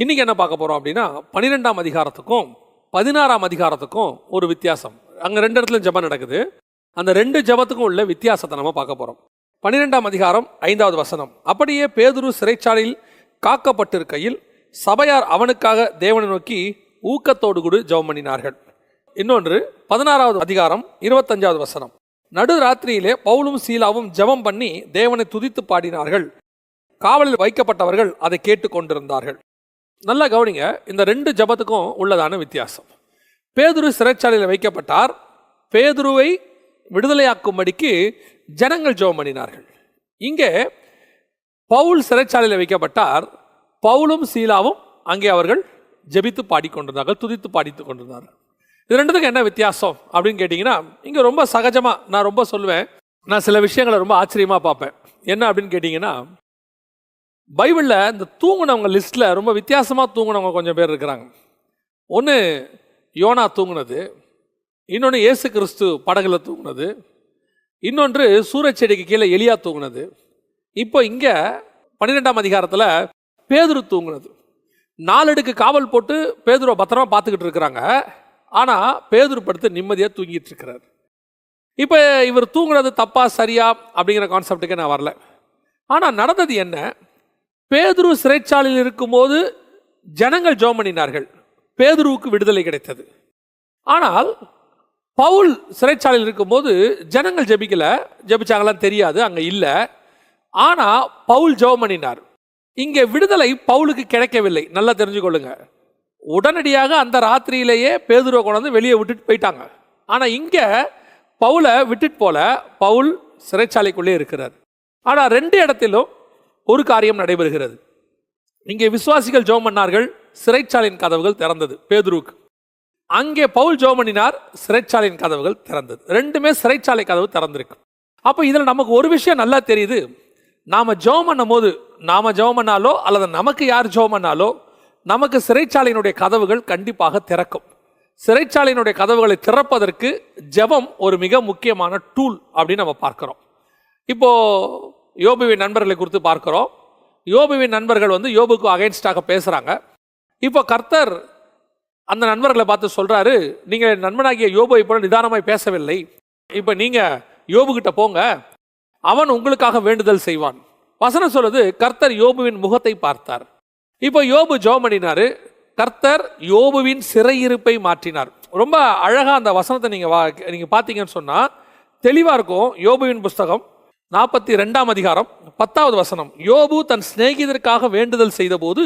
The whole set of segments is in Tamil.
இன்னைக்கு என்ன பார்க்க போறோம் அப்படின்னா 12ஆம் அதிகாரத்துக்கும் 16ஆம் அதிகாரத்துக்கும் ஒரு வித்தியாசம். அங்க ரெண்டு இடத்துல ஜெபம் நடக்குது. அந்த ரெண்டு ஜெபத்துக்கும் உள்ள வித்தியாசத்தை நம்ம பார்க்க போறோம். 12ஆம் அதிகாரம் 5வது வசனம். அப்படியே பேதுரு சிறைச்சாலையில் காக்கப்பட்டிருக்கையில் சபையார் அவனுக்காக தேவனை நோக்கி ஊக்கத்தோடு கூட ஜெபம் பண்ணினார்கள். இன்னொன்று 16வது அதிகாரம் 25வது வசனம். நடு ராத்திரியிலே பவுலும் சீலாவும் ஜெபம் பண்ணி தேவனை துதித்து பாடினார்கள். காவலில் வைக்கப்பட்டவர்கள் அதை கேட்டு கொண்டிருந்தார்கள். நல்லா கவனிங்க, இந்த ரெண்டு ஜெபத்துக்கும் உள்ளதான வித்தியாசம். பேதுரு சிறைச்சாலையில் வைக்கப்பட்டார். பேதுருவை விடுதலையாக்கும்படிக்கு ஜனங்கள் ஜெபம் பண்ணினார்கள். இங்கே பவுல் சிறைச்சாலையில் வைக்கப்பட்டார். பவுலும் சீலாவும் அங்கே அவர்கள் ஜெபித்து பாடிக்கொண்டிருந்தார்கள், துதித்து பாடித்து கொண்டிருந்தார்கள். இது ரெண்டுத்துக்கு என்ன வித்தியாசம் அப்படின்னு கேட்டிங்கன்னா, இங்கே ரொம்ப சகஜமாக நான் ரொம்ப சொல்லுவேன். நான் சில விஷயங்களை ரொம்ப ஆச்சரியமாக பார்ப்பேன். என்ன அப்படின்னு கேட்டிங்கன்னா, பைபிளில் இந்த தூங்குனவங்க லிஸ்ட்டில் ரொம்ப வித்தியாசமாக தூங்குனவங்க கொஞ்சம் பேர் இருக்கிறாங்க. ஒன்று யோனா தூங்குனது, இன்னொன்று இயேசு கிறிஸ்து படகுல தூங்குனது, இன்னொன்று சூரச்செடிக்கு கீழே எலியா தூங்குனது. இப்போ இங்கே 12ஆம் அதிகாரத்தில் பேதுரு தூங்குனது. 4 அடுக்கு காவல் போட்டு பேதுருவை பத்திரமா பார்த்துக்கிட்டு இருக்கிறாங்க. ஆனால் பேதுரு படுத்து நிம்மதியாக தூங்கிட்டு இருக்கிறார். இப்போ இவர் தூங்குனது தப்பா சரியா அப்படிங்கிற கான்செப்டுக்கே நான் வரல. ஆனால் நடந்தது என்ன? பேதுரு சிறைச்சாலையில் இருக்கும்போது ஜனங்கள் ஜெபம் பண்ணினார்கள். பேதுருவுக்கு விடுதலை கிடைத்தது. ஆனால் பவுல் சிறைச்சாலையில் இருக்கும்போது ஜனங்கள் ஜெபிக்கல. ஜெபிச்சாங்களான்னு தெரியாது, அங்கே இல்லை. ஆனால் பவுல் ஜெபம் பண்ணினார். இங்கே விடுதலை பவுலுக்கு கிடைக்கவில்லை. நல்லா தெரிஞ்சுக்கொள்ளுங்க. உடனடியாக அந்த ராத்திரியிலேயே பேதுருவை கொண்டு வந்து வெளியே விட்டுட்டு போயிட்டாங்க. ஆனால் இங்கே பவுலை விட்டுட்டு போல, பவுல் சிறைச்சாலைக்குள்ளே இருக்கிறார். ஆனால் 2 இடத்திலும் ஒரு காரியம் நடைபெறுகிறது. இங்கே விசுவாசிகள் ஜெபம் பண்ணார்கள், சிறைச்சாலையின் கதவுகள் திறந்தது பேதுருவுக்கு. அங்கே பவுல் ஜெபம் பண்ணினார், சிறைச்சாலையின் கதவுகள் திறந்தது. ரெண்டுமே சிறைச்சாலை கதவு திறந்திருக்கு. அப்போ இதில் நமக்கு ஒரு விஷயம் நல்லா தெரியுது. நாம் ஜெபம் பண்ணும் போது, நாம் ஜெபம் பண்ணாலோ அல்லது நமக்கு யார் ஜெபம் பண்ணாலோ, நமக்கு சிறைச்சாலையினுடைய கதவுகள் கண்டிப்பாக திறக்கும். சிறைச்சாலையினுடைய கதவுகளை திறப்பதற்கு ஜெபம் ஒரு மிக முக்கியமான டூல் அப்படின்னு நம்ம பார்க்கிறோம். இப்போ யோபுவின் நண்பர்களை குறித்து பார்க்கிறோம். யோபுவின் நண்பர்கள் யோபுக்கு அகைன்ஸ்டாக பேசுறாங்க. இப்போ கர்த்தர் அந்த நண்பர்களை பார்த்து சொல்றாரு, நீங்க நண்பனாகிய யோபுவை போல நிதானமாய் பேசவில்லை. இப்போ நீங்க யோபுகிட்ட போங்க, அவன் உங்களுக்காக வேண்டுதல் செய்வான். வசனம் சொல்லுது, கர்த்தர் யோபுவின் முகத்தை பார்த்தார். இப்போ யோபு ஜெபம் பண்ணினாரு. கர்த்தர் யோபுவின் சிறையிருப்பை மாற்றினார். ரொம்ப அழகா அந்த வசனத்தை நீங்க பார்த்தீங்கன்னு சொன்னா தெளிவா இருக்கும். யோபுவின் புஸ்தகம் 42ஆம் அதிகாரம் 10வது வசனம். யோபு தன் சிநேகிதருக்காக வேண்டுதல் செய்த போது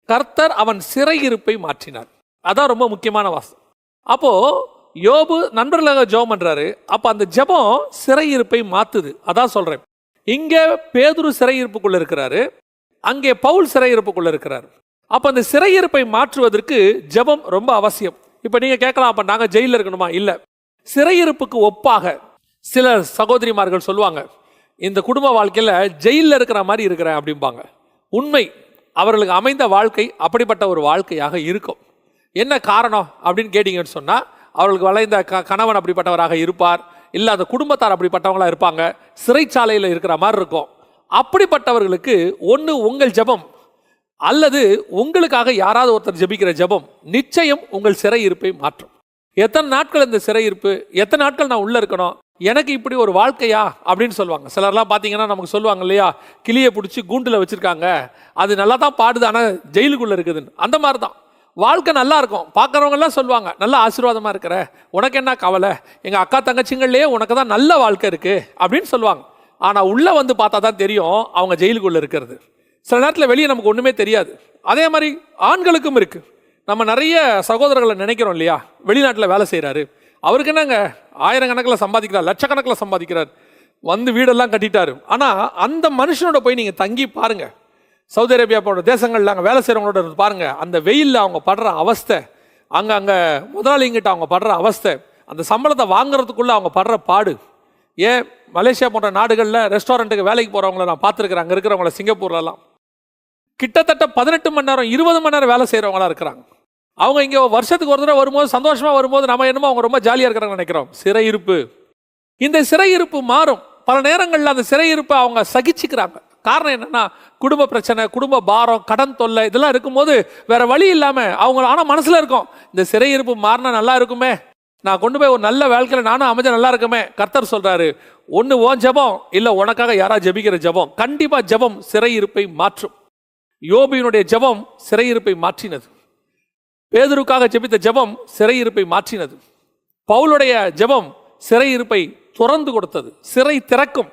கர்த்தர் அவன் சிறையிருப்பை மாற்றினார். அதான் ரொம்ப முக்கியமான வாசம். அப்போ யோபு நண்பர்களாக ஜெபம் பண்றாரு. அப்ப அந்த ஜெபம் சிறையிருப்பை மாத்துது. அதான் சொல்றேன். இங்க பேதுரு சிறையிருப்புக்குள்ள இருக்கிறாரு, அங்கே பவுல் சிறையிருப்புக்குள்ள இருக்கிறார். அப்ப அந்த சிறையிருப்பை மாற்றுவதற்கு ஜெபம் ரொம்ப அவசியம். இப்ப நீங்க கேட்கலாம், அப்ப நாங்க ஜெயில இருக்கணுமா? இல்ல. சிறையிருப்புக்கு ஒப்பாக சில சகோதரிமார்கள் சொல்லுவாங்க, இந்த குடும்ப வாழ்க்கையில ஜெயிலில் இருக்கிற மாதிரி இருக்கிறேன் அப்படிம்பாங்க. உண்மை, அவர்களுக்கு அமைந்த வாழ்க்கை அப்படிப்பட்ட ஒரு வாழ்க்கையாக இருக்கும். என்ன காரணம் அப்படின்னு கேட்டீங்கன்னு சொன்னா, அவர்களுக்கு வளைந்த கணவன் அப்படிப்பட்டவராக இருப்பார், இல்லை அந்த குடும்பத்தார் அப்படிப்பட்டவங்களா இருப்பாங்க, சிறைச்சாலையில் இருக்கிற மாதிரி இருக்கும். அப்படிப்பட்டவர்களுக்கு ஒன்று உங்கள் ஜெபம் அல்லது உங்களுக்காக யாராவது ஒருத்தர் ஜெபிக்கிற ஜெபம் நிச்சயம் உங்கள் சிறையிருப்பை மாற்றும். எத்தனை நாட்கள் இந்த சிறையிருப்பு, எத்தனை நாட்கள் நான் உள்ள இருக்கணும், எனக்கு இப்படி ஒரு வாழ்க்கையா அப்படின்னு சொல்லுவாங்க. சிலர்லாம் பார்த்தீங்கன்னா நமக்கு சொல்லுவாங்க இல்லையா, கிளியை பிடிச்சி கூண்டில் வச்சிருக்காங்க, அது நல்லா தான் பாடுது ஆனால் ஜெயிலுக்குள்ளே இருக்குதுன்னு. அந்த மாதிரி தான் வாழ்க்கை நல்லா இருக்கும். பார்க்குறவங்கெல்லாம் சொல்லுவாங்க, நல்ல ஆசீர்வாதமாக இருக்கிற, உனக்கு என்ன கவலை, எங்கள் அக்கா தங்கச்சிங்கள்லேயே உனக்கு தான் நல்ல வாழ்க்கை இருக்குது அப்படின்னு சொல்லுவாங்க. ஆனால் உள்ளே பார்த்தா தான் தெரியும் அவங்க ஜெயிலுக்குள்ளே இருக்கிறது. சில நேரத்தில் வெளியே நமக்கு ஒன்றுமே தெரியாது. அதே மாதிரி ஆண்களுக்கும் இருக்குது. நம்ம நிறைய சகோதரர்களை நினைக்கிறோம் இல்லையா, வெளிநாட்டில் வேலை செய்கிறாரு, அவருக்கு என்னங்க ஆயிரக்கணக்கில் சம்பாதிக்கிறார், லட்சக்கணக்கில் சம்பாதிக்கிறார், வீடெல்லாம் கட்டிட்டாரு. ஆனால் அந்த மனுஷனோட போய் நீங்கள் தங்கி பாருங்க, சவுதி அரேபியா போன்ற தேசங்கள்ல அங்கே வேலை செய்கிறவங்களோட பாருங்க, அந்த வெயிலில் அவங்க படுற அவஸ்தை, அங்கே முதலாளிங்கிட்ட அவங்க படுற அவஸ்தை, அந்த சம்பளத்தை வாங்குறதுக்குள்ளே அவங்க படுற பாடு. ஏன் மலேசியா போன்ற நாடுகளில் ரெஸ்டாரண்ட்டுக்கு வேலைக்கு போகிறவங்கள நான் பார்த்துருக்குறேன். அங்கே இருக்கிறவங்கள சிங்கப்பூர்லலாம் கிட்டத்தட்ட 18 மணி நேரம் 20 மணி நேரம் வேலை செய்கிறவங்களா இருக்கிறாங்க. அவங்க இங்கே வருஷத்துக்கு ஒரு தடவை வரும்போது சந்தோஷமாக வரும்போது நம்ம என்னமோ அவங்க ரொம்ப ஜாலியாக இருக்கிறாங்கன்னு நினைக்கிறோம். சிறையிருப்பு, இந்த சிறையிருப்பு மாறும். பல நேரங்களில் அந்த சிறையிருப்பை அவங்க சகிச்சுக்கிறாங்க. காரணம் என்னன்னா, குடும்ப பிரச்சனை, குடும்ப பாரம், கடன் தொல்லை இதெல்லாம் இருக்கும்போது வேற வழி இல்லாம அவங்க ஆனால் மனசுல இருக்கும், இந்த சிறையிருப்பு மாறினா நல்லா இருக்குமே, நான் கொண்டு போய் ஒரு நல்ல வாழ்க்கையில் நானும் அமைஞ்ச நல்லா இருக்குமே. கர்த்தர் சொல்றாரு, ஒன்று ஓன் ஜெபம், இல்லை உனக்காக யாரா ஜெபிக்கிற ஜெபம். கண்டிப்பா ஜெபம் சிறையிருப்பை மாற்றும். யோபினுடைய ஜெபம் சிறையிருப்பை மாற்றினது. பேதுருக்காக ஜெபித்த ஜெபம் சிறையிருப்பை மாற்றினது. பவுலுடைய ஜெபம் சிறையிருப்பை துறந்து கொடுத்தது. சிறை திறக்கும்.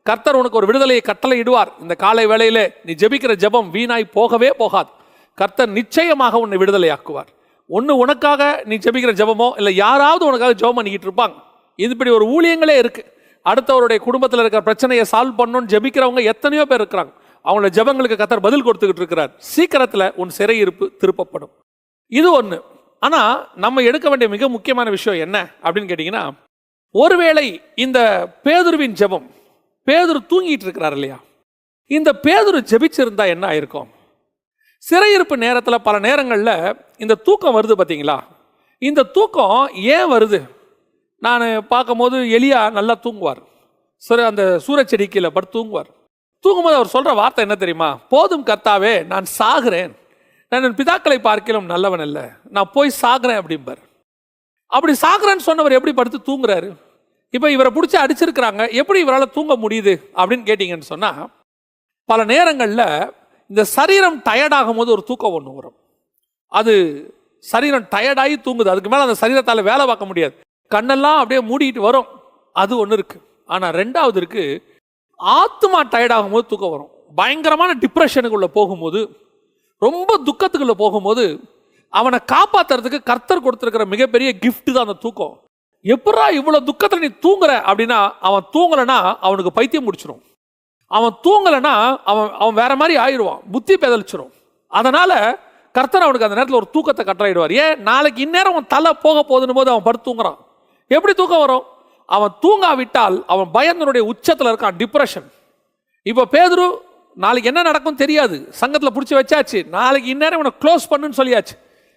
கர்த்தர் உனக்கு ஒரு விடுதலையை கட்டளை இடுவார். இந்த காலை வேளையிலே நீ ஜெபிக்கிற ஜெபம் வீணாய் போகவே போகாது. கர்த்தர் நிச்சயமாக உன்னை விடுதலையாக்குவார். ஒன்று உனக்காக நீ ஜெபிக்கிற ஜெபமோ, இல்லை யாராவது உனக்காக ஜெபம் பண்ணிக்கிட்டு இருப்பாங்க. இது இப்படி ஒரு ஊழியங்களே இருக்கு. அடுத்தவருடைய குடும்பத்தில் இருக்கிற பிரச்சனையை சால்வ் பண்ணணும்னு ஜெபிக்கிறவங்க எத்தனையோ பேர் இருக்கிறாங்க. அவங்களோட ஜெபங்களுக்கு கர்த்தர் பதில் கொடுத்துக்கிட்டு இருக்கிறார். சீக்கிரத்தில் உன் சிறையிருப்பு திருப்பப்படும். இது ஒன்று. ஆனால் நம்ம எடுக்க வேண்டிய மிக முக்கியமான விஷயம் என்ன அப்படின்னு கேட்டிங்கன்னா, ஒருவேளை இந்த பேதுருவின் ஜெபம், பேதுரு தூங்கிட்டு இருக்கிறார் இல்லையா, இந்த பேதுரு ஜெபிச்சிருந்தா என்ன ஆயிருக்கும்? சிறையிருப்பு நேரத்தில் பல நேரங்களில் இந்த தூக்கம் வருது பார்த்தீங்களா? இந்த தூக்கம் ஏன் வருது? நான் பார்க்கும்போது எலியா நல்லா தூங்குவார். அந்த சூரச்செடி கீழே படுத்து தூங்குவார். தூங்கும்போது அவர் சொல்கிற வார்த்தை என்ன தெரியுமா? போதும் கர்த்தாவே, நான் சாகிறேன், நான் என் பிதாக்களை பார்க்கலாம் நல்லவன் அல்ல, நான் போய் சாகிறேன் அப்படிம்பார். அப்படி சாகிறேன்னு சொன்னவர் எப்படி படுத்து தூங்குறாரு? இப்போ இவரை பிடிச்சி அடிச்சிருக்கிறாங்க, எப்படி இவரால் தூங்க முடியுது அப்படின்னு கேட்டிங்கன்னு சொன்னால், பல நேரங்களில் இந்த சரீரம் டயர்டாகும் போது ஒரு தூக்கம் ஒன்று வரும். அது சரீரம் டயர்டாகி தூங்குது. அதுக்கு மேலே அந்த சரீரத்தால் வேலை பார்க்க முடியாது. கண்ணெல்லாம் அப்படியே மூடிட்டு வரும். அது ஒன்று இருக்கு. ஆனால் ரெண்டாவது இருக்கு, ஆத்மா டயர்டாகும் போது தூக்கம் வரும். பயங்கரமான டிப்ரெஷனுக்குள்ளே போகும்போது, ரொம்ப துக்கத்துக்குள்ளே போகும்போது, அவனை காப்பாற்றுறதுக்கு கர்த்தர் கொடுத்துருக்கிற மிகப்பெரிய கிஃப்ட் தான் அந்த தூக்கம். எப்படா இவ்வளோ துக்கத்தில் நீ தூங்குற அப்படின்னா, அவன் தூங்கலைன்னா அவனுக்கு பைத்தியம் முடிச்சிடும். அவன் தூங்கலைன்னா அவன் வேற மாதிரி ஆயிடுவான், புத்தி பேதலிச்சிடும். அதனால கர்த்தர் அவனுக்கு அந்த நேரத்தில் ஒரு தூக்கத்தை கட்டளையிடுவார். ஏன்? நாளைக்கு இந்நேரம் அவன் தலை போக போகுதுன்னு போது அவன் படுத்து தூங்குறான். எப்படி தூக்கம் வரும்? அவன் தூங்காவிட்டால் அவன் பயந்தனுடைய உச்சத்தில் இருக்கான், டிப்ரெஷன். இப்போ பேதுரு நாளைக்கு என்ன நடக்கும் தெரியாது, சங்கத்தில் பிடிச்சி வச்சாச்சு, நாளைக்கு இந்நேரம் இவனை க்ளோஸ் பண்ணுன்னு சொல்லியாச்சு.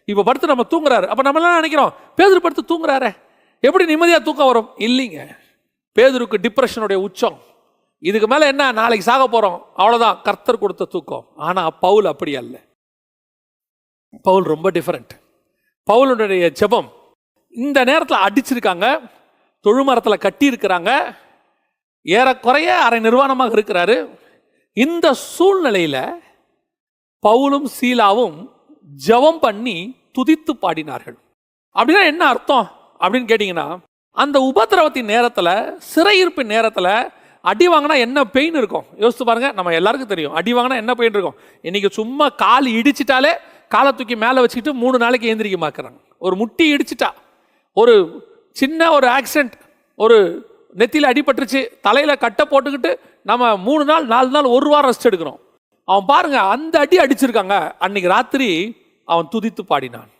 இப்போ படுத்து நம்ம தூங்குறாரு. அப்போ நம்ம எல்லாம் நினைக்கிறோம், பேதுரு படுத்து தூங்குறாரு, எப்படி நிம்மதியாக தூக்கம் வரும்? இல்லைங்க, பேதுருக்கு டிப்ரெஷனுடைய உச்சம். இதுக்கு மேலே என்ன, நாளைக்கு சாக போகிறோம், அவ்வளோதான் கர்த்தர் கொடுத்த தூக்கம். ஆனால் பவுல் அப்படி அல்ல. பவுல் ரொம்ப டிஃபரெண்ட். பவுலுடைய ஜெபம், இந்த நேரத்தில் அடிச்சிருக்காங்க, தொழுமரத்தில் கட்டி இருக்கிறாங்க, ஏறக்குறைய அரை நிர்வாணமாக இருக்கிறாரு. இந்த சூழ்நிலையில் பவுலும் சீலாவும் ஜெபம் பண்ணி துதித்து பாடினார்கள். அப்படின்னா என்ன அர்த்தம் அப்படின்னு கேட்டிங்கன்னா, அந்த உபத்திரவத்தின் நேரத்தில், சிறையிருப்பின் நேரத்தில் அடி வாங்கினா என்ன பெயின் இருக்கும் யோசித்து பாருங்க. நம்ம எல்லாருக்கும் தெரியும் அடி வாங்கினா என்ன பெயின் இருக்கும். இன்னைக்கு சும்மா கால் இடிச்சிட்டாலே காலை தூக்கி மேலே வச்சுக்கிட்டு 3 நாளைக்கு ஏந்திரிக்க மாக்குறாங்க. ஒரு முட்டி இடிச்சிட்டா, ஒரு சின்ன ஒரு ஆக்சிடென்ட், ஒரு நெத்தியில் அடிபட்டுருச்சு, தலையில் கட்டை போட்டுக்கிட்டு நம்ம 3 நாள் 4 நாள் 1 வாரம் ரெஸ்ட் எடுக்கிறோம். அவன் பாருங்க, அந்த அடி அடிச்சிருக்காங்க. அன்னைக்கு ராத்திரி அவன் துதித்து பாடினான்,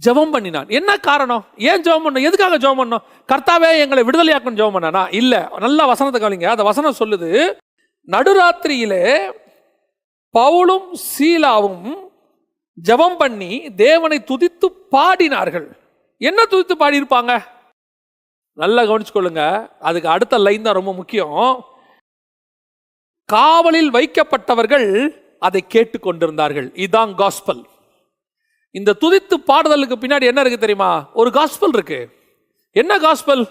ஜெபம் பண்ணினான். என்ன காரணம்? ஏன் ஜெபம் பண்ண? எதுக்காக ஜெபம் பண்ணோம்? கர்த்தாவே எங்களை விடுதலையாக்கணும் ஜெபம் பண்ணானா? இல்ல. நல்ல வசனத்தை கவனிங்க. அந்த வசனம் சொல்லுது, நடுராத்திரியிலே பவுலும் சீலாவும் ஜெபம் பண்ணி தேவனை துதித்து பாடினார்கள். என்ன துதித்து பாடி இருப்பாங்க? நல்லா கவனிச்சுக்கொள்ளுங்க. அதுக்கு அடுத்த லைன் தான் ரொம்ப முக்கியம். காவலில் வைக்கப்பட்டவர்கள் அதை கேட்டுக்கொண்டிருந்தார்கள். இதுதான் காஸ்பல். இந்த துதித்து பாடுதலுக்கு பின்னாடி என்ன இருக்கு தெரியுமா? ஒரு காஸ்பல் இருக்கு. என்ன காஸ்பல்?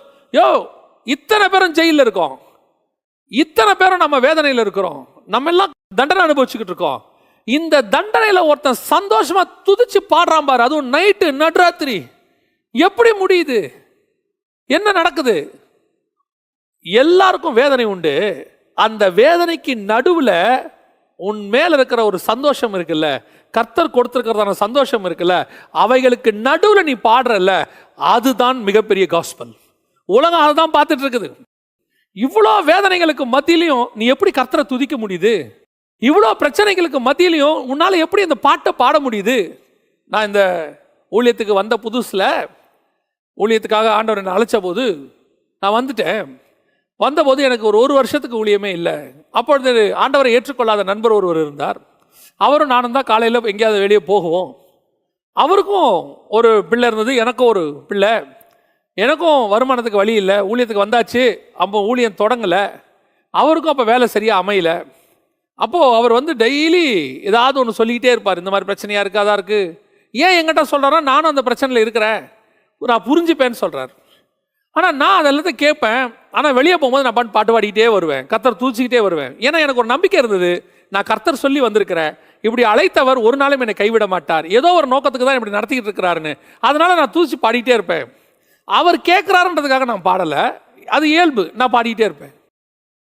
இத்தனை பேரும் ஜெயில இருக்கோம், இத்தனை பேரும் நம்ம வேதனையில் இருக்கிறோம், நம்ம எல்லாம் தண்டனை அனுபவிச்சுக்கிட்டு இருக்கோம். இந்த தண்டனையில ஒருத்தன் சந்தோஷமா துதிச்சு பாடுறான் பாரு, அதுவும் நைட்டு நடுராத்திரி. எப்படி முடியுது? என்ன நடக்குது? எல்லாருக்கும் வேதனை உண்டு. அந்த வேதனைக்கு நடுவுல உன் மேல இருக்கிற ஒரு சந்தோஷம் இருக்குல்ல, கர்த்தர் கொடுத்திருக்கிறதான சந்தோஷம் இருக்குல்ல, அவைகளுக்கு நடுவுல நீ பாடுறல்ல, அதுதான் மிகப்பெரிய காஸ்பல். உலகம் அதை தான் பார்த்துட்டு இருக்குது. இவ்வளோ வேதனைகளுக்கு மத்தியிலையும் நீ எப்படி கர்த்தரை துதிக்க முடியுது? இவ்வளோ பிரச்சனைகளுக்கு மத்தியிலையும் உன்னால எப்படி இந்த பாட்டை பாட முடியுது? நான் இந்த ஊழியத்துக்கு வந்த புதுசுல, ஊழியத்துக்காக ஆண்டவர் என்னை அழைச்ச போது நான் வந்துட்டேன். வந்தபோது எனக்கு ஒரு வருஷத்துக்கு ஊழியமே இல்லை. அப்பொழுது ஆண்டவரை ஏற்றுக்கொள்ளாத நண்பர் ஒருவர் இருந்தார். அவரும் நானும் தான் காலையில் எங்கேயாவது வெளியே போகுவோம். அவருக்கும் ஒரு பிள்ளை இருந்தது, எனக்கும் ஒரு பிள்ளை. எனக்கும் வருமானத்துக்கு வழி இல்லை. ஊழியத்துக்கு வந்தாச்சு, அப்போ ஊழியம் தொடங்கலை. அவருக்கும் அப்போ வேலை சரியாக அமையலை. அப்போது அவர் வந்து டெய்லி ஏதாவது ஒன்று சொல்லிக்கிட்டே இருப்பார். இந்த மாதிரி பிரச்சனையாக இருக்குது, அதாக இருக்குது. ஏன் என்கிட்ட சொல்கிறாரா, நானும் அந்த பிரச்சனையில் இருக்கிறேன், நான் புரிஞ்சுப்பேன்னு சொல்கிறார். ஆனால் நான் அதெல்லாத்தையும் கேட்பேன். ஆனால் வெளியே போகும்போது நான் பாட்டு பாடிக்கிட்டே வருவேன், கர்த்தர் தூச்சிக்கிட்டே வருவேன். ஏன்னா எனக்கு ஒரு நம்பிக்கை இருந்தது, நான் கர்த்தர் சொல்லி வந்திருக்கிறேன், இப்படி அழைத்தவர் ஒரு நாளும் என்னை கைவிட மாட்டார், ஏதோ ஒரு நோக்கத்துக்கு தான் இப்படி நடத்திக்கிட்டு இருக்கிறாருன்னு. அதனால் நான் தூச்சி பாடிக்கிட்டே இருப்பேன். அவர் கேட்குறாருன்றதுக்காக நான் பாடலை, அது இயல்பு, நான் பாடிக்கிட்டே இருப்பேன்.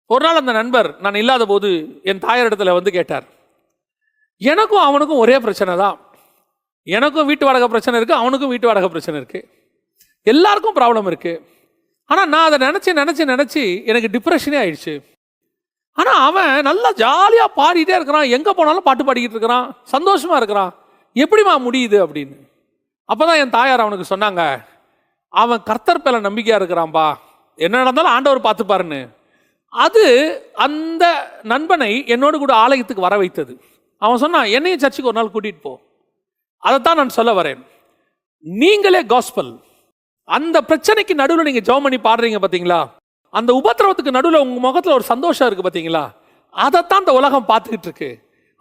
ஒரு நாள் அந்த நண்பர் நான் இல்லாத போது என் தாயார் இடத்துல வந்து கேட்டார். எனக்கும் அவனுக்கும் ஒரே பிரச்சனை தான். எனக்கும் வீட்டு வாடகை பிரச்சனை இருக்குது, அவனுக்கும் வீட்டு வாடகை பிரச்சனை இருக்குது, எல்லாருக்கும் ப்ராப்ளம் இருக்குது. ஆனால் நான் அதை நினச்சி எனக்கு டிப்ரெஷனே ஆயிடுச்சு. ஆனால் அவன் நல்லா ஜாலியாக பாடிட்டே இருக்கிறான், எங்கே போனாலும் பாட்டு பாடிக்கிட்டு இருக்கிறான், சந்தோஷமாக இருக்கிறான், எப்படிமா முடியுது அப்படின்னு. அப்போ தான் என் தாயார் அவனுக்கு சொன்னாங்க, அவன் கர்த்தர் பேல நம்பிக்கையாக இருக்கிறான்பா, என்ன நடந்தாலும் ஆண்டவர் பார்த்துப்பாருன்னு. அது அந்த நண்பனை என்னோடு கூட ஆலயத்துக்கு வர வைத்தது. அவன் சொன்னான், என்னையும் சர்ச்சுக்கு ஒரு நாள் கூட்டிகிட்டு போ. அதைத்தான் நான் சொல்ல வரேன். நீங்களே காஸ்பல். அந்த பிரச்சனைக்கு நடுவில் நீங்கள் ஜெபம் பண்ணி பாடுறீங்க பார்த்தீங்களா, அந்த உபத்திரவத்துக்கு நடுவில் உங்கள் முகத்தில் ஒரு சந்தோஷம் இருக்குது பார்த்தீங்களா, அதைத்தான் இந்த உலகம் பார்த்துக்கிட்டு இருக்கு.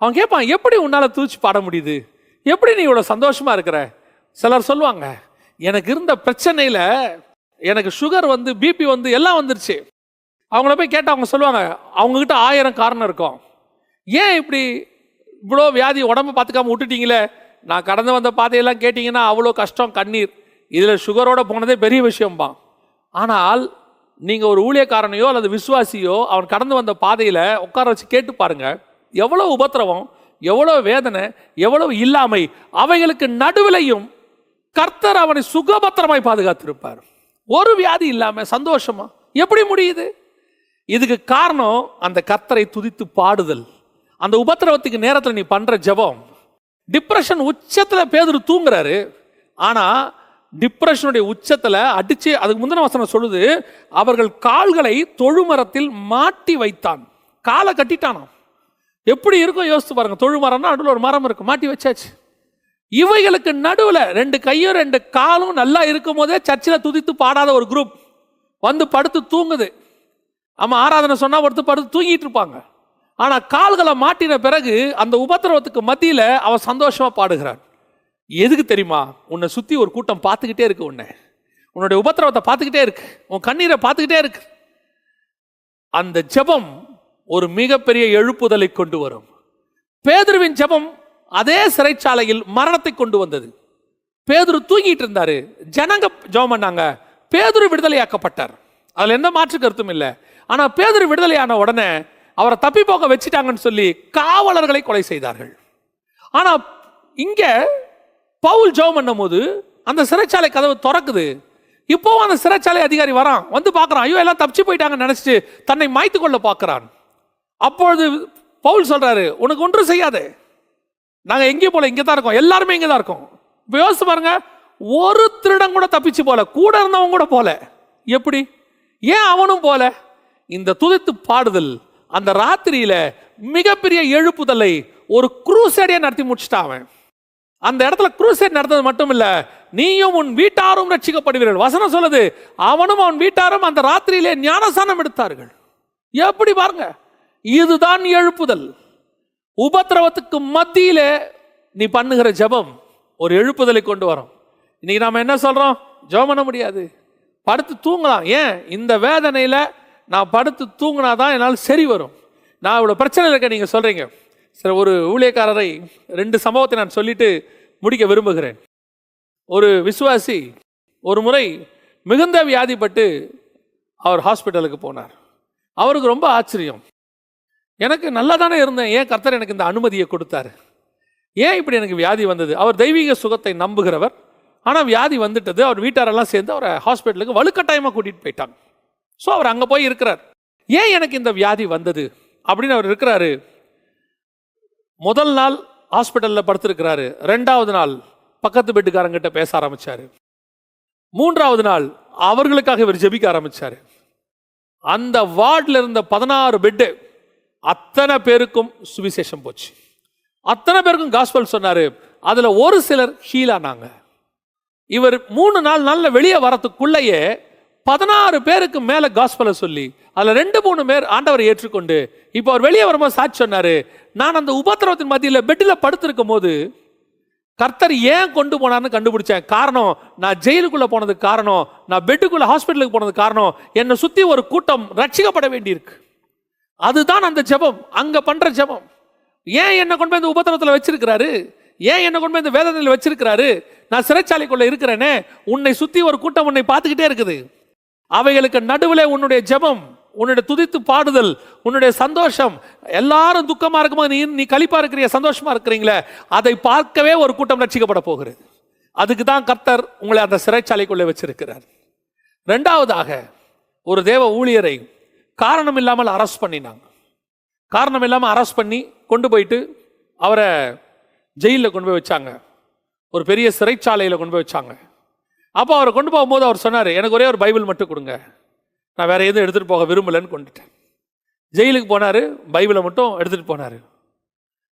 அவன் கேட்பான், எப்படி உன்னால் தூச்சி பாட முடியுது, எப்படி நீ இவ்வளோ சந்தோஷமாக இருக்கிற. சிலர் சொல்லுவாங்க, எனக்கு இருந்த பிரச்சனையில் எனக்கு சுகர் வந்து பிபி வந்து எல்லாம் வந்துருச்சு. அவங்கள போய் கேட்டால் அவங்க சொல்லுவாங்க, அவங்கக்கிட்ட 1000 காரணம் இருக்கும். ஏன் இப்படி இவ்வளோ வியாதி உடம்பு பார்த்துக்காம விட்டுட்டீங்களே, நான் கடந்து வந்த பாதையெல்லாம் கேட்டிங்கன்னா அவ்வளோ கஷ்டம், கண்ணீர், இதில் சுகரோடு போனதே பெரிய விஷயம்பான். ஆனால் நீங்கள் ஒரு ஊழியக்காரனையோ அல்லது விசுவாசியோ அவன் கடந்து வந்த பாதையில் உட்கார வச்சு கேட்டு பாருங்கள், எவ்வளோ உபத்திரவம், எவ்வளோ வேதனை, எவ்வளவு இல்லாமை, அவைகளுக்கு நடுவிலையும் கர்த்தர் அவனை சுகபத்திரமாய் பாதுகாத்திருப்பார். ஒரு வியாதி இல்லாமல் சந்தோஷமா எப்படி முடியுது? இதுக்கு காரணம் அந்த கர்த்தரை துதித்து பாடுதல். அந்த உபத்திரவத்துக்கு நேரத்தில் நீ பண்ணுற ஜெபம். டிப்ரெஷன் உச்சத்தில் பேதுரு தூங்குறாரு, ஆனால் டிப்ரெஷனுடைய உச்சத்தில் அடிச்சு, அதுக்கு முந்தின வசனம் சொல்லுது, அவர்கள் கால்களை தொழுமரத்தில் மாட்டி வைத்தான். காலை கட்டிட்டானாம். எப்படி இருக்கும் யோசித்து பாருங்க. தொழுமரம்னா நடுவில் ஒரு மரம் இருக்கு, மாட்டி வச்சாச்சு. இவைகளுக்கு நடுவில் 2 கையும் 2 காலும் நல்லா இருக்கும் போதே சர்ச்சில் துதித்து பாடாத ஒரு குரூப் வந்து படுத்து தூங்குது. ஆமா, ஆராதனை சொன்னா ஒருத்தர் படுத்து தூங்கிட்டு இருப்பாங்க. ஆனா கால்களை மாட்டின பிறகு அந்த உபத்திரவத்துக்கு மத்தியில் அவன் சந்தோஷமா பாடுகிறான். எதுக்கு தெரியுமா? உன்னை சுத்தி ஒரு கூட்டம் பார்த்துக்கிட்டே இருக்கு, உன்னுடைய உபத்திரவத்தை பார்த்துக்கிட்டே இருக்கு, உன் கண்ணீரை பார்த்துக்கிட்டே இருக்கு. அந்த ஜெபம் ஒரு மிகப்பெரிய எழுப்புதலை கொண்டு வரும். பேதுருவின் ஜெபம் அதே சிறைச்சாலையில் மரணத்தை கொண்டு வந்தது. பேதுரு தூங்கிட்டு இருந்தாரு, ஜனங்க ஜெபம் பண்ணாங்க, பேதுரு விடுதலையாக்கப்பட்டார். அதுல எந்த மாற்று கருத்தும் இல்லை. ஆனா பேதுரு விடுதலையான உடனே அவரை தப்பி போக வச்சுட்டாங்கன்னு சொல்லி காவலர்களை கொலை செய்தார்கள். ஆனா இங்க பவுல் ஜெபம் பண்ணும் போது அந்த சிறைச்சாலை கதவு திறக்குது. இப்போ அந்த சிறைச்சாலை அதிகாரி வரான், வந்து பார்க்கறான், ஐயோ எல்லாம் தப்பிச்சு போயிட்டாங்கன்னு நினைச்சிட்டு தன்னை மாய்த்து கொள்ள பார்க்கிறான். அப்பொழுது பவுல் சொல்றாரு, உனக்கு ஒன்றும் செய்யாது, நாங்க எங்கேயும் போல, இங்கே தான் இருக்கோம், எல்லாருமே இங்கே தான் இருக்கோம். இப்போ யோசிச்சு பாருங்க, ஒரு திருடன் கூட தப்பிச்சு போல, கூட இருந்தவங்க கூட போல. எப்படி? ஏன் அவனும் போல? இந்த துதித்து பாடுதல் அந்த ராத்திரியில மிகப்பெரிய எழுப்புதலை ஒரு குரூசேடியா நடத்தி முடிச்சுட்டான் அவன். அந்த இடத்துல குரூசேட் நடந்தது மட்டும் இல்ல, நீயும் உன் வீட்டாரும் ரட்சிக்கப்படுவீர்கள். வசனம் சொல்லுது, அவனும் அவன் வீட்டாரும் அந்த ராத்திரியிலே ஞானசானம் எடுத்தார்கள். எப்படி பாருங்க, இதுதான் எழுப்புதல். உபத்திரவத்துக்கு மத்தியிலே நீ பண்ணுகிற ஜெபம் ஒரு எழுப்புதலை கொண்டு வரும். இன்னைக்கு நாம என்ன சொல்றோம்? ஜெபம் பண்ண முடியாது, படுத்து தூங்கலாம். ஏன்? இந்த வேதனையில நான் படுத்து தூங்கினாதான் என்னால் சரி வரும். நான் இவ்வளோ பிரச்சனை இருக்க நீங்க சொல்றீங்க. சரி, ஒரு ஊழியக்காரரை 2 சம்பவத்தை நான் சொல்லிட்டு முடிக்க விரும்புகிறேன். ஒரு விசுவாசி ஒரு முறை மிகுந்த வியாதிப்பட்டு அவர் ஹாஸ்பிட்டலுக்கு போனார். அவருக்கு ரொம்ப ஆச்சரியம், எனக்கு நல்லா தானே இருந்தேன், ஏன் கர்த்தர் எனக்கு இந்த அனுமதியை கொடுத்தாரு, ஏன் இப்படி எனக்கு வியாதி வந்தது? அவர் தெய்வீக சுகத்தை நம்புகிறவர், ஆனால் வியாதி வந்துட்டது. அவர் வீட்டாரெல்லாம் சேர்ந்து அவரை ஹாஸ்பிட்டலுக்கு வலுக்கட்டாயமாக கூட்டிகிட்டு போயிட்டாங்க. ஸோ அவர் அங்கே போய் இருக்கிறார். ஏன் எனக்கு இந்த வியாதி வந்தது அப்படின்னு அவர் இருக்கிறாரு. முதல் நாள் ஹாஸ்பிட்டலில் படுத்திருக்கிறாரு. 2வது நாள் பக்கத்து பெட்டுக்காரங்கிட்ட பேச ஆரம்பிச்சாரு. 3வது நாள் அவர்களுக்காக இவர் ஜெபிக்க ஆரம்பிச்சாரு. அந்த வார்டில் இருந்த 16 பெட்டு அத்தனை பேருக்கும் சுவிசேஷம் போச்சு. அத்தனை பேருக்கும் காஸ்பல் சொன்னாரு. அதுல ஒரு சிலர் ஹீல் ஆனாங்க. இவர் 3 நாள் வெளியே வரத்துக்குள்ளேயே 16 பேருக்கு மேல காஸ்பலை சொல்லி அதுல 2-3 பேர் ஆண்டவரை ஏற்றுக்கொண்டு இப்போ அவர் வெளியே வரும்போது சாட்சி சொன்னாரு, நான் அந்த உபத்திரவத்தின் மத்தியில் பெட்டில் படுத்திருக்கும் போது கர்த்தர் ஏன் கொண்டு போனார்னு கண்டுபிடிச்சேன். காரணம், நான் ஜெயிலுக்குள்ள போனதுக்கு காரணம், நான் பெட்டுக்குள்ள ஹாஸ்பிட்டலுக்கு போனதுக்கு காரணம், என்னை சுத்தி ஒரு கூட்டம் ரட்சிக்கப்பட வேண்டியிருக்கு. அதுதான் அந்த ஜெபம், அங்க பண்ற ஜெபம். ஏன் என்னை கொண்டு போய் இந்த உபத்திரவத்தில் வச்சிருக்கிறாரு, ஏன் என்னை கொண்டு போய் இந்த வேதனையில் வச்சிருக்கிறாரு? நான் சிறைச்சாலைக்குள்ள இருக்கிறேனே, உன்னை சுத்தி ஒரு கூட்டம் உன்னை பார்த்துக்கிட்டே இருக்குது. அவைகளுக்கு நடுவில் உன்னுடைய ஜெபம், உன்னுடைய துதித்து பாடுதல், உன்னுடைய சந்தோஷம், எல்லாரும் துக்கமா இருக்கும்போது நீ களிப்பா இருக்கிறீங்க, சந்தோஷமா இருக்கிறீங்களே, அதை பார்க்கவே ஒரு கூட்டம் ரட்சிக்கப்பட போகிறது. அதுக்கு தான் கர்த்தர் உங்களை அந்த சிறைச்சாலைக்குள்ளே வச்சிருக்கிறார். 2வதாக, ஒரு தேவ ஊழியரை காரணம் இல்லாமல் அரெஸ்ட் பண்ணினாங்க. காரணம் இல்லாமல் அரெஸ்ட் பண்ணி கொண்டு போயிட்டு அவரை ஜெயிலில் கொண்டு போய் வச்சாங்க. ஒரு பெரிய சிறைச்சாலையில் கொண்டு போய் வச்சாங்க. அப்போ அவரை கொண்டு போகும்போது அவர் சொன்னார், எனக்கு ஒரே ஒரு பைபிள் மட்டும் கொடுங்க, நான் வேற எதுவும் எடுத்துகிட்டு போக விரும்பலைன்னு கொண்டுட்டேன். ஜெயிலுக்கு போனார், பைபிளை மட்டும் எடுத்துகிட்டு போனார்.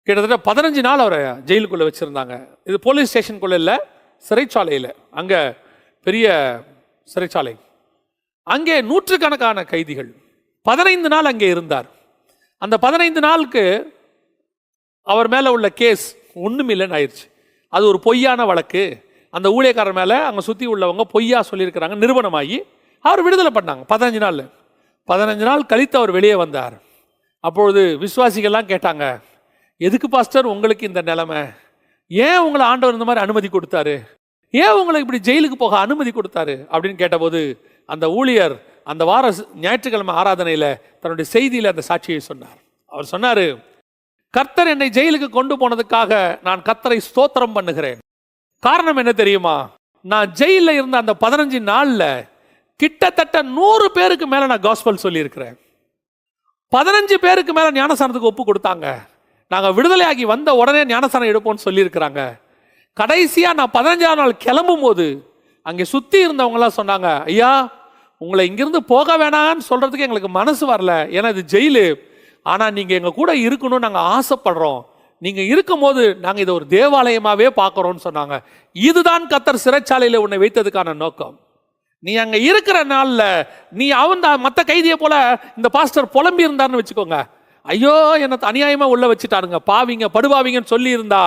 கிட்டத்தட்ட 15 நாள் அவரை ஜெயிலுக்குள்ளே வச்சுருந்தாங்க. இது போலீஸ் ஸ்டேஷனுக்குள்ளே இல்லை, சிறைச்சாலையில். அங்கே பெரிய சிறைச்சாலை. அங்கே நூற்றுக்கணக்கான கைதிகள். 15 நாள் அங்கே இருந்தார். அந்த 15 நாளுக்கு அவர் மேலே உள்ள கேஸ் ஒன்றும் இல்லைன்னு ஆயிடுச்சு. அது ஒரு பொய்யான வழக்கு. அந்த ஊழியக்காரர் மேலே அங்கே சுற்றி உள்ளவங்க பொய்யா சொல்லியிருக்கிறாங்க, நிரூபணமாகி அவர் விடுதலை பண்ணாங்க 15 நாள். 15 நாள் கழித்து அவர் வெளியே வந்தார். அப்பொழுது விசுவாசிகள்லாம் கேட்டாங்க, எதுக்கு பாஸ்டர் உங்களுக்கு இந்த நிலைமை? ஏன் உங்களை ஆண்டவர் இந்த மாதிரி அனுமதி கொடுத்தாரு? ஏன் உங்களை இப்படி ஜெயிலுக்கு போக அனுமதி கொடுத்தாரு அப்படின்னு கேட்டபோது அந்த ஊழியர் அந்த வார ஞாயிற்றுக்கிழமை ஆராதனையில் தன்னுடைய செய்தியில் அந்த சாட்சியை சொன்னார். அவர் சொன்னார், கர்த்தர் என்னை ஜெயிலுக்கு கொண்டு போனதுக்காக நான் கர்த்தரை ஸ்தோத்திரம் பண்ணுகிறேன். காரணம் என்ன தெரியுமா? நான் ஜெயிலில் இருந்த அந்த 15 நாளில் கிட்டத்தட்ட 100 பேருக்கு மேலே நான் காஸ்பல் சொல்லியிருக்கிறேன். 15 பேருக்கு மேலே ஞானஸ்தானத்துக்கு ஒப்பு கொடுத்தாங்க. நாங்கள் விடுதலையாகி வந்த உடனே ஞானஸ்தானம் எடுப்போம்னு சொல்லியிருக்கிறாங்க. கடைசியாக நான் 15ஆம் நாள் கிளம்பும் போது அங்கே சுற்றி இருந்தவங்களாம் சொன்னாங்க, ஐயா உங்களை இங்கிருந்து போக வேணான்னு சொல்கிறதுக்கு எங்களுக்கு மனசு வரல, ஏன்னா இது ஜெயிலு. ஆனால் நீங்கள் எங்கள் கூட இருக்கணும்னு நாங்கள் ஆசைப்படுறோம். நீங்கள் இருக்கும் போது நாங்கள் இதை ஒரு தேவாலயமாகவே பார்க்குறோன்னு சொன்னாங்க. இதுதான் கர்த்தர் சிறைச்சாலையில் உன்னை வைத்ததுக்கான நோக்கம். நீ அங்கே இருக்கிற நாளில் நீ மற்ற கைதியை போல இந்த பாஸ்டர் புலம்பி இருந்தார்னு வச்சுக்கோங்க, ஐயோ என்னை அநியாயமாக உள்ள வச்சுட்டாருங்க, பாவிங்க படுபாவிங்கன்னு சொல்லி இருந்தா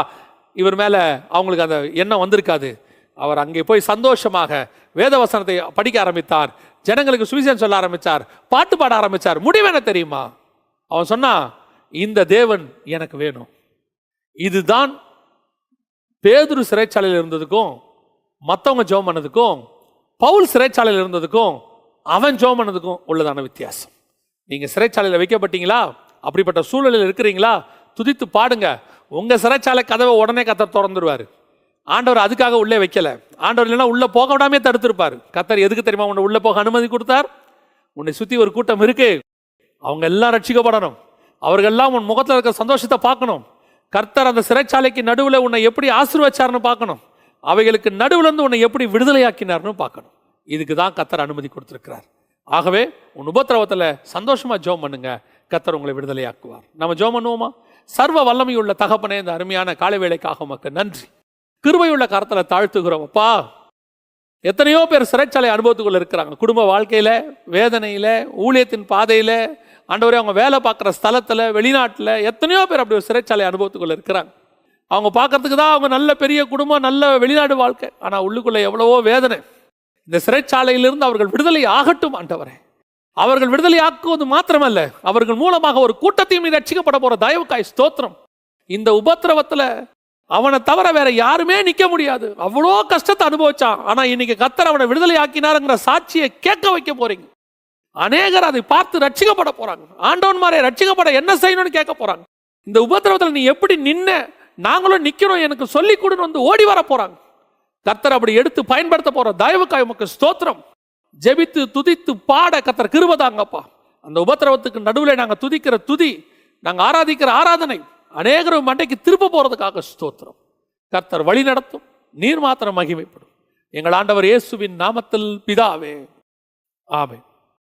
இவர் மேலே அவங்களுக்கு அந்த எண்ணம் வந்திருக்காது. அவர் அங்கே போய் சந்தோஷமாக வேதவசனத்தை படிக்க ஆரம்பித்தார், ஜனங்களுக்கு சுவிசேஷம் சொல்ல ஆரம்பித்தார், பாட்டு பாட ஆரம்பித்தார். முடிவு என்ன தெரியுமா? அவன் சொன்னா, இந்த தேவன் எனக்கு வேணும். இதுதான் பேதுரு சிறைச்சாலையில் இருந்ததுக்கும் மற்றவங்க ஜெபம் பண்ணதுக்கும் பவுல் சிறைச்சாலையில் இருந்ததுக்கும் அவன் ஜெபம் பண்ணதுக்கும் உள்ளதான வித்தியாசம். நீங்க சிறைச்சாலையில் வைக்கப்பட்டீங்களா? அப்படிப்பட்ட சூழலில் இருக்கிறீங்களா? துதித்து பாடுங்க. உங்க சிறைச்சாலை கதவை உடனே கர்த்தர் திறந்துருவாரு. ஆண்டவர் அதுக்காக உள்ளே வைக்கல. ஆண்டவர் இல்லைன்னா உள்ள போக விடாமே தடுத்திருப்பாரு. கர்த்தர் எதுக்கு தெரியுமா உன்னை உள்ள போக அனுமதி கொடுத்தார்? உன்னை சுத்தி ஒரு கூட்டம் இருக்கு, அவங்க எல்லாம் ரட்சிக்கப்படணும், அவர்கள்லாம் உன் முகத்தில் இருக்கிற சந்தோஷத்தை பார்க்கணும். கர்த்தர் அந்த சிறைச்சாலைக்கு நடுவில் உன்னை எப்படி ஆசீர்வச்சார்னு பார்க்கணும், அவைகளுக்கு நடுவில் இருந்து உன்னை எப்படி விடுதலையாக்கினார்னு பார்க்கணும். இதுக்கு தான் கர்த்தர் அனுமதி கொடுத்திருக்கிறார். ஆகவே உன் உபத்திரவத்தில் சந்தோஷமா ஜெபம் பண்ணுங்க, கர்த்தர் உங்களை விடுதலையாக்குவார். நம்ம ஜெபம் பண்ணுவோமா? சர்வ வல்லமையுள்ள தகப்பனே, இந்த அருமையான காலை வேளைக்காக உமக்கு நன்றி. கிருபையுள்ள கரத்தில் தாழ்த்துகிறோம் அப்பா. எத்தனையோ பேர் சிறைச்சாலை அனுபவத்துக்குள்ள இருக்கிறாங்க. குடும்ப வாழ்க்கையில, வேதனையில, ஊழியத்தின் பாதையில, ஆண்டவரே அவங்க வேலை பார்க்குற ஸ்தலத்தில், வெளிநாட்டில் எத்தனையோ பேர் அப்படி ஒரு சிறைச்சாலை அனுபவத்துக்குள்ள இருக்கிறாங்க. அவங்க பார்க்கறதுக்கு தான் அவங்க நல்ல பெரிய குடும்பம், நல்ல வெளிநாடு வாழ்க்கை, ஆனால் உள்ளுக்குள்ள எவ்வளவோ வேதனை. இந்த சிறைச்சாலையிலிருந்து அவர்கள் விடுதலை ஆகட்டும் ஆண்டவரே. அவர்கள் விடுதலை ஆக்குவது மாத்திரமல்ல, அவர்கள் மூலமாக ஒரு கூட்டத்தையும் ரட்சிக்கப்பட போற தயவுக்காய் ஸ்தோத்திரம். இந்த உபத்திரவத்தில் அவனை தவிர வேற யாருமே நிற்க முடியாது. அவ்வளோ கஷ்டத்தை அனுபவிச்சான். ஆனா இன்னைக்கு கர்த்தர் அவனை விடுதலை ஆக்கினாருங்கிற சாட்சியை கேட்க வைக்க போறீங்க. அநேகர் அதை பார்த்து ரட்சிக்கப்பட போறாங்க. ஆண்டவன் மாதிரி ரட்சிக்கப்பட என்ன செய்யணும்னு கேட்க போறாங்க. இந்த உபத்திரவத்தில் நீ எப்படி நின்ன, நாங்களும் நிக்கிறோம், எனக்கு சொல்லி கொடுன்னு வந்து ஓடி வர போறாங்க. கர்த்தர் அப்படி எடுத்து பயன்படுத்த போற தயவுக்காய் உமக்கு ஸ்தோத்திரம். ஜெபித்து துதித்து பாட கர்த்தர் கிருபை தாங்கப்பா. அந்த உபத்திரவத்துக்கு நடுவில் நாங்கள் துதிக்கிற துதி, நாங்கள் ஆராதிக்கிற ஆராதனை அநேகரும் மண்டைக்கு திரும்ப போறதுக்காக ஸ்தோத்திரம். கர்த்தர் வழி நடத்தும், நீர் மாத்திரம் மகிமைப்படும். எங்கள் ஆண்டவர் இயேசுவின் நாமத்தில் பிதாவே, ஆமென்.